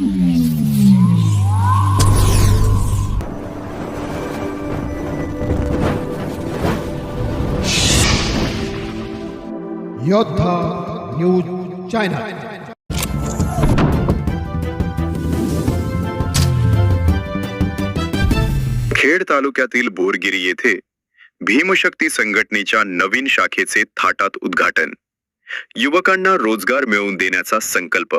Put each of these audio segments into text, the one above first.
योद्धा news channel. Khed तालुक्यातील बोरगिरी येथे भीमशक्ती संघटनेच्या नवीन शाखेचे थाटात उद्घाटन। युवकांना रोजगार मिळवून देण्याचा संकल्प।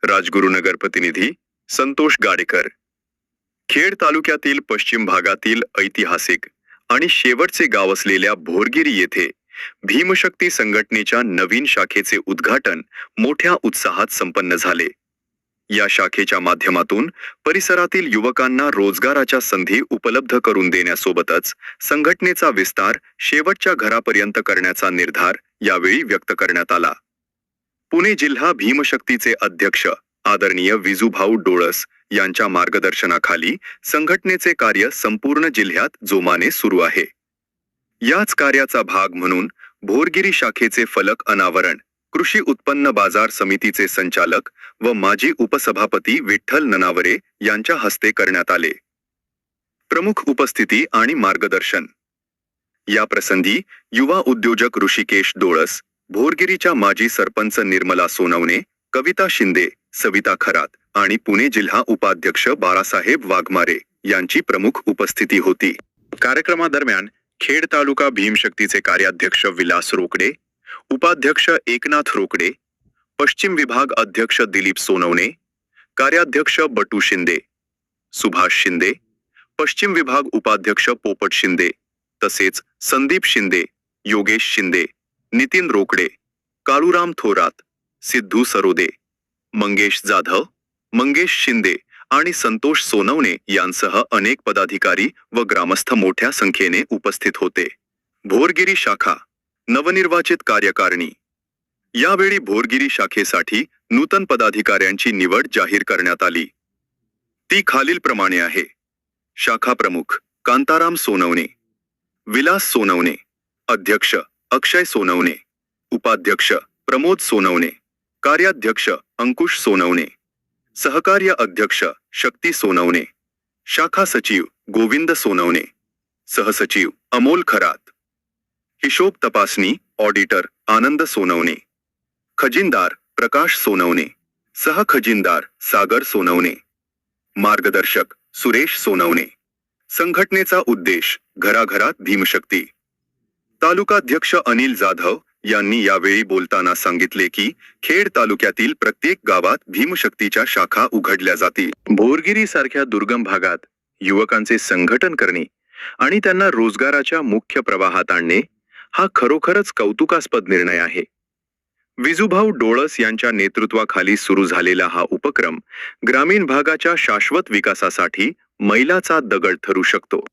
राजगुरुनगर प्रतिनिधी संतोष गाडेकर। खेड तालुक्यातील पश्चिम भागातील ऐतिहासिक आणि शेवटचे गाव असलेल्या बोरगिरी येथे भीमशक्ती संघटनेच्या नवीन शाखेचे उद्घाटन मोठ्या उत्साहात संपन्न झाले। या शाखेच्या माध्यमातून परिसरातील युवकांना रोजगाराच्या संधी उपलब्ध करून देण्यासोबतच संघटनेचा विस्तार शेवटच्या घरापर्यंत करण्याचा निर्धार यावेळी व्यक्त करण्यात आला। पुणे जिल्हा भीमशक्तीचे अध्यक्ष आदरणीय विजूभाऊ डोळस यांच्या मार्गदर्शनाखाली संघटनेचे कार्य संपूर्ण जिल्ह्यात जोमाने सुरू आहे। याच कार्याचा भाग म्हणून बोरगिरी शाखेचे फलक अनावरण कृषी उत्पन्न बाजार समितीचे संचालक व माजी उपसभापती विठ्ठल ननावरे यांच्या हस्ते करण्यात आले। प्रमुख उपस्थिती आणि मार्गदर्शन। या प्रसंगी युवा उद्योजक ऋषिकेश डोळस, बोरगिरीच्या माजी सरपंच निर्मला सोनवणे, कविता शिंदे, सविता खरात आणि पुणे जिल्हा उपाध्यक्ष बाळासाहेब वाघमारे यांची प्रमुख उपस्थिती होती। कार्यक्रमादरम्यान खेड तालुका भीमशक्तीचे कार्याध्यक्ष विलास रोकडे, उपाध्यक्ष एकनाथ रोकडे, पश्चिम विभाग अध्यक्ष दिलीप सोनवणे, कार्याध्यक्ष बटू शिंदे, सुभाष शिंदे, पश्चिम विभाग उपाध्यक्ष पोपट शिंदे, तसेच संदीप शिंदे, योगेश शिंदे, नितीन रोकडे, काळूराम थोरात, सिद्धू सरोदे, मंगेश जाधव, मंगेश शिंदे आणि संतोष सोनवणे यांसह अनेक पदाधिकारी व ग्रामस्थ मोठ्या संख्येने उपस्थित होते। बोरगिरी शाखा नवनिर्वाचित कार्यकारिणी। यावेळी बोरगिरी शाखेसाठी नूतन पदाधिकाऱ्यांची निवड जाहीर करण्यात आली। ती खालील प्रमाणे आहे। शाखा प्रमुख कांताराम सोनवणे, विलास सोनवणे, अध्यक्ष अक्षय सोनवणे, उपाध्यक्ष प्रमोद सोनवणे, कार्याध्यक्ष अंकुश सोनवणे, सहकार्य अध्यक्ष शक्ती सोनवणे, शाखा सचिव गोविंद सोनवणे, सहसचिव अमोल खरात, हिशोब तपासणी ऑडिटर आनंद सोनवणे, खजिनदार प्रकाश सोनवणे, सहखजिनदार सागर सोनवणे, मार्गदर्शक सुरेश सोनवणे। संघटनेचा उद्देश घराघरात भीमशक्ती। तालुकाध्यक्ष अनिल जाधव यांनी यावेळी बोलताना सांगितले की खेड तालुक्यातील प्रत्येक गावात भीमशक्तीच्या शाखा उघडल्या जातील। बोरगिरी सारख्या दुर्गम भागात युवकांचे संघटन करणे आणि त्यांना रोजगाराच्या मुख्य प्रवाहात आणणे हा खरोखरच कौतुकास्पद निर्णय आहे। विजूभाऊ डोळस यांच्या नेतृत्वाखाली सुरू झालेला हा उपक्रम ग्रामीण भागाच्या शाश्वत विकासासाठी मैलाचा दगड ठरू शकतो।